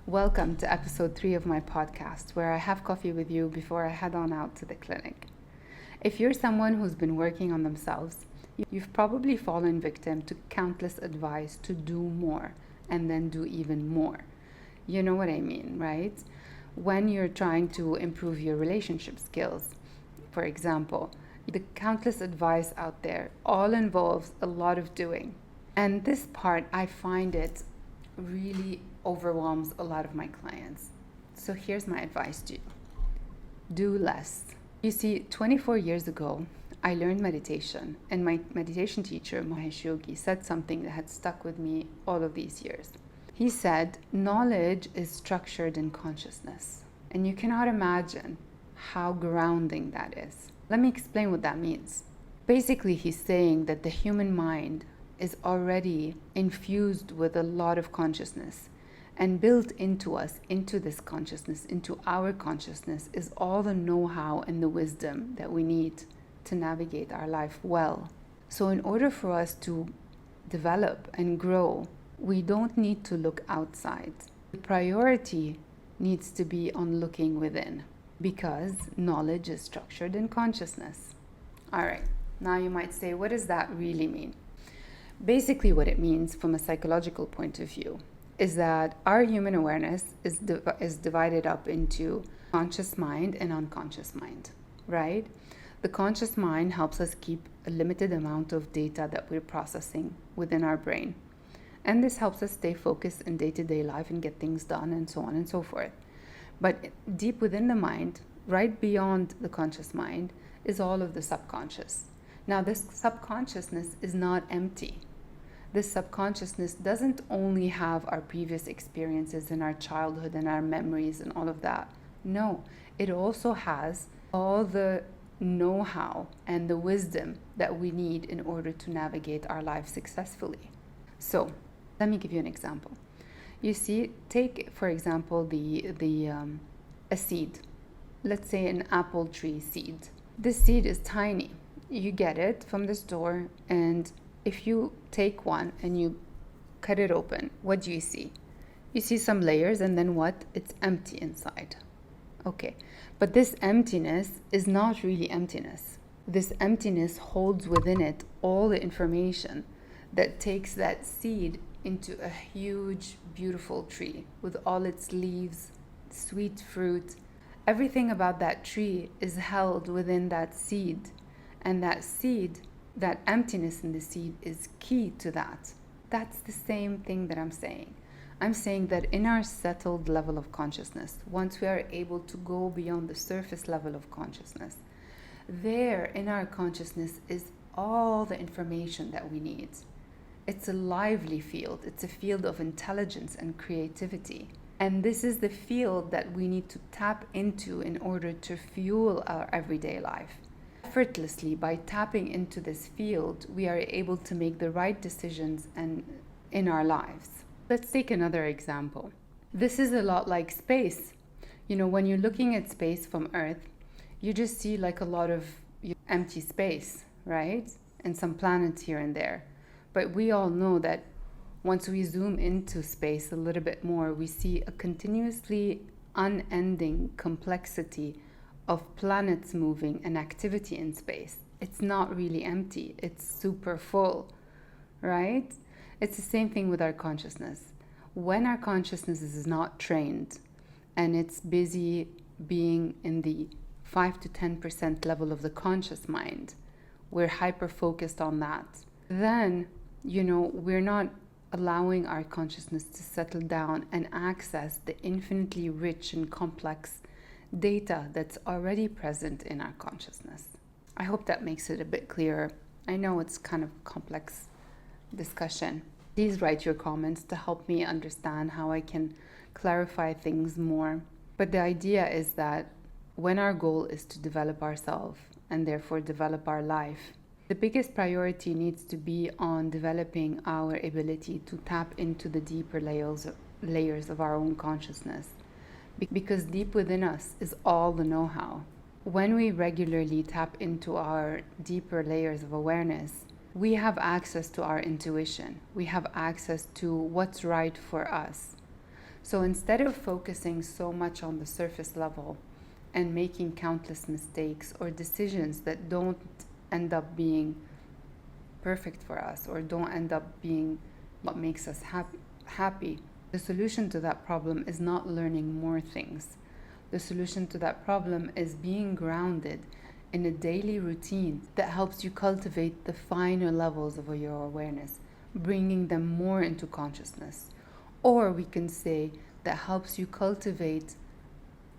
Welcome to episode 3 of my podcast, where I have coffee with you before I head on out to the clinic. If you're someone who's been working on themselves, you've probably fallen victim to countless advice to do more and then do even more. You know what I mean, right? When you're trying to improve your relationship skills, for example, the countless advice out there all involves a lot of doing. And this part, I find it really overwhelms a lot of my clients. So here's my advice to you: do less. You see, 24 years ago, I learned meditation, and my meditation teacher, Mahesh Yogi, said something that had stuck with me all of these years. He said, knowledge is structured in consciousness. And you cannot imagine how grounding that is. Let me explain what that means. Basically, he's saying that the human mind is already infused with a lot of consciousness, and built into us, into this consciousness, into our consciousness, is all the know-how and the wisdom that we need to navigate our life well. So in order for us to develop and grow, we don't need to look outside. The priority needs to be on looking within, because knowledge is structured in consciousness. All right, now you might say, what does that really mean? Basically, what it means from a psychological point of view is that our human awareness is divided up into conscious mind and unconscious mind, right? The conscious mind helps us keep a limited amount of data that we're processing within our brain. And this helps us stay focused in day-to-day life and get things done and so on and so forth. But deep within the mind, right beyond the conscious mind, is all of the subconscious. Now, this subconsciousness is not empty. This subconsciousness doesn't only have our previous experiences in our childhood and our memories and all of that. No, it also has all the know-how and the wisdom that we need in order to navigate our life successfully. So, let me give you an example. You see, take, for example, a seed. Let's say an apple tree seed. This seed is tiny. You get it from the store, and if you take one and you cut it open, what do you see? You see some layers, and then what? It's empty inside. Okay, but this emptiness is not really emptiness. This emptiness holds within it all the information that takes that seed into a huge, beautiful tree with all its leaves, sweet fruit. Everything about that tree is held within that seed, and that seed, that emptiness in the seed, is key to that. That's the same thing that I'm saying. I'm saying that in our settled level of consciousness, once we are able to go beyond the surface level of consciousness, there in our consciousness is all the information that we need. It's a lively field. It's a field of intelligence and creativity. And this is the field that we need to tap into in order to fuel our everyday life. Effortlessly, by tapping into this field, we are able to make the right decisions and in our lives. Let's take another example. This is a lot like space. You know, when you're looking at space from Earth, you just see like a lot of empty space, right? And some planets here and there. But we all know that once we zoom into space a little bit more, we see a continuously unending complexity of planets moving and activity in space. It's not really empty, it's super full, right? It's the same thing with our consciousness. When our consciousness is not trained and it's busy being in the 5 to 10% level of the conscious mind, we're hyper focused on that, then, we're not allowing our consciousness to settle down and access the infinitely rich and complex data that's already present in our consciousness. I hope that makes it a bit clearer. I know it's kind of complex discussion. Please write your comments to help me understand how I can clarify things more. But the idea is that when our goal is to develop ourselves and therefore develop our life, the biggest priority needs to be on developing our ability to tap into the deeper layers of our own consciousness. Because deep within us is all the know-how. When we regularly tap into our deeper layers of awareness, we have access to our intuition. We have access to what's right for us. So instead of focusing so much on the surface level and making countless mistakes or decisions that don't end up being perfect for us or don't end up being what makes us happy, the solution to that problem is not learning more things. The solution to that problem is being grounded in a daily routine that helps you cultivate the finer levels of your awareness, bringing them more into consciousness. Or we can say that helps you cultivate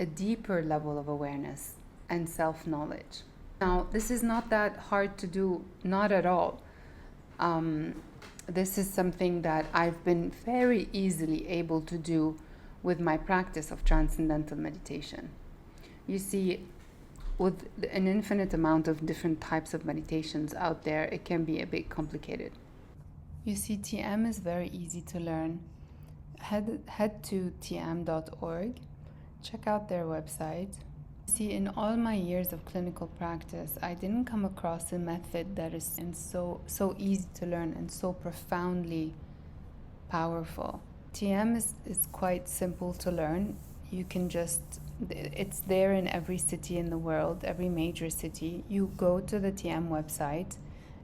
a deeper level of awareness and self-knowledge. Now, this is not that hard to do, not at all. This is something that I've been very easily able to do with my practice of transcendental meditation. You see, with an infinite amount of different types of meditations out there, it can be a bit complicated. You see, TM is very easy to learn. Head to tm.org, check out their website. See, in all my years of clinical practice, I didn't come across a method that is so easy to learn and so profoundly powerful. TM is quite simple to learn. You can it's there in every city in the world, every major city. You go to the TM website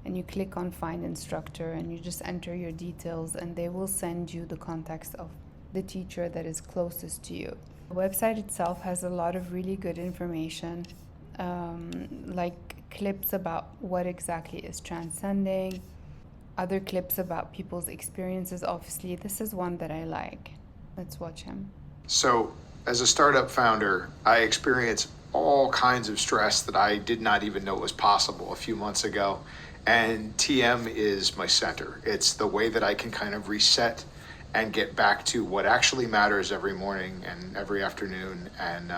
and you click on Find Instructor and you just enter your details and they will send you the contacts of the teacher that is closest to you. The website itself has a lot of really good information, like clips about what exactly is transcending, other clips about people's experiences. Obviously, this is one that I like. Let's watch him. So, as a startup founder, I experienced all kinds of stress that I did not even know was possible a few months ago. And TM is my center. It's the way that I can kind of reset and get back to what actually matters every morning and every afternoon and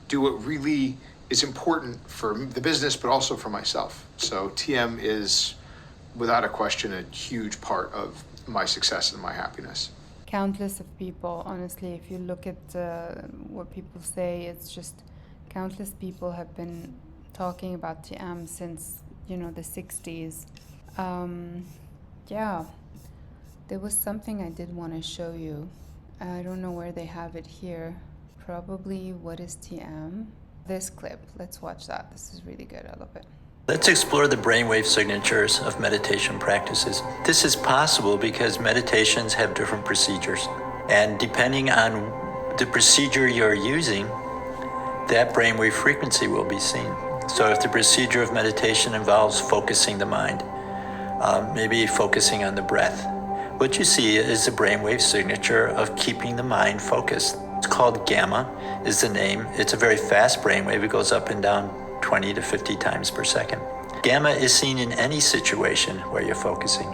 do what really is important for the business, but also for myself. So TM is, without a question, a huge part of my success and my happiness. Countless of people, honestly, if you look at what people say, it's just countless people have been talking about TM since, the 60s. There was something I did want to show you. I don't know where they have it here. Probably What is TM? This clip, let's watch that. This is really good, I love it. Let's explore the brainwave signatures of meditation practices. This is possible because meditations have different procedures. And depending on the procedure you're using, that brainwave frequency will be seen. So if the procedure of meditation involves focusing the mind, maybe focusing on the breath, what you see is a brainwave signature of keeping the mind focused. It's called gamma, is the name. It's a very fast brainwave. It goes up and down 20 to 50 times per second. Gamma is seen in any situation where you're focusing.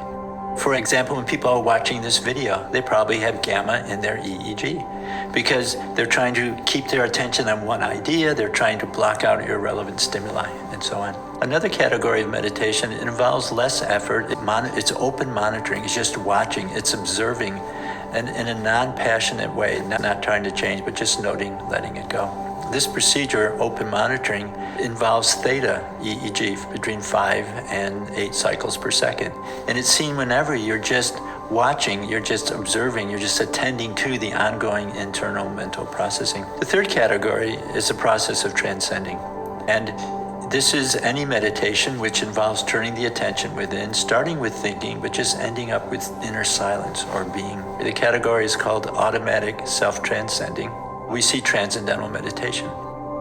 For example, when people are watching this video, they probably have gamma in their EEG because they're trying to keep their attention on one idea, they're trying to block out irrelevant stimuli, and so on. Another category of meditation involves less effort. It's open monitoring, it's just watching, it's observing, and in a non-passionate way, not trying to change, but just noting, letting it go. This procedure, open monitoring, involves theta EEG between 5 and 8 cycles per second. And it's seen whenever you're just watching, you're just observing, you're just attending to the ongoing internal mental processing. The third category is the process of transcending. And this is any meditation which involves turning the attention within, starting with thinking, but just ending up with inner silence or being. The category is called automatic self-transcending. We see transcendental meditation.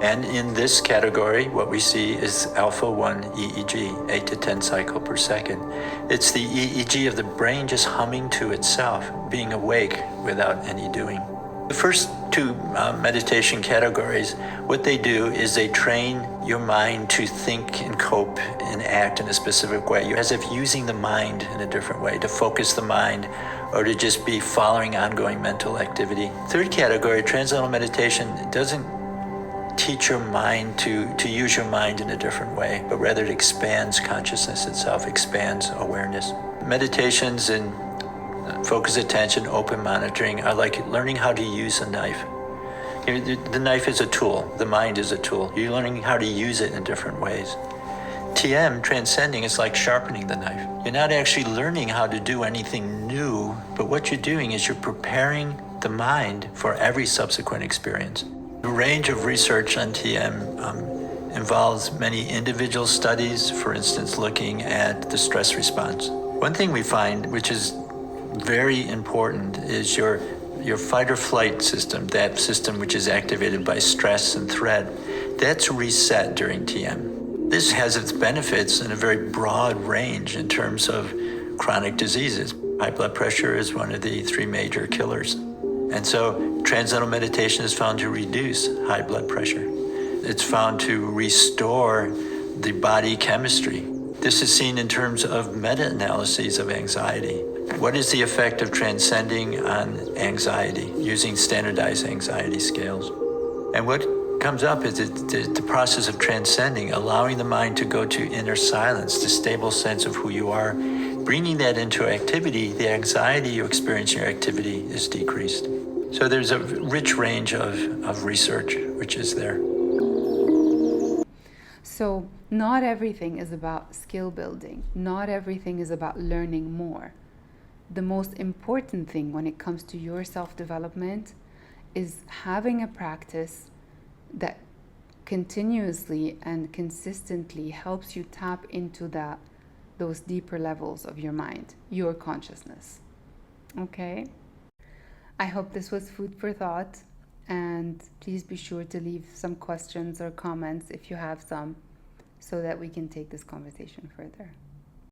And in this category, what we see is alpha 1 EEG, 8 to 10 cycle per second. It's the EEG of the brain just humming to itself, being awake without any doing. The first two meditation categories, what they do is they train your mind to think and cope and act in a specific way. You're as if using the mind in a different way, to focus the mind or to just be following ongoing mental activity. Third category, transcendental meditation, doesn't teach your mind to use your mind in a different way, but rather it expands consciousness itself, expands awareness. Meditations and focused attention, open monitoring are like learning how to use a knife. The knife is a tool, the mind is a tool. You're learning how to use it in different ways. TM, transcending, is like sharpening the knife. You're not actually learning how to do anything new, but what you're doing is you're preparing the mind for every subsequent experience. The range of research on TM involves many individual studies, for instance, looking at the stress response. One thing we find, which is very important, is your fight or flight system, that system which is activated by stress and threat, that's reset during TM. This has its benefits in a very broad range in terms of chronic diseases. High blood pressure is one of the 3 major killers. And so transcendental meditation is found to reduce high blood pressure. It's found to restore the body chemistry. This is seen in terms of meta-analyses of anxiety. What is the effect of transcending on anxiety using standardized anxiety scales? And what comes up is the process of transcending, allowing the mind to go to inner silence, the stable sense of who you are. Bringing that into activity, the anxiety you experience in your activity is decreased. So there's a rich range of research which is there. So not everything is about skill building. Not everything is about learning more. The most important thing when it comes to your self-development is having a practice that continuously and consistently helps you tap into those deeper levels of your mind, your consciousness. Okay? I hope this was food for thought, and please be sure to leave some questions or comments if you have some, so that we can take this conversation further.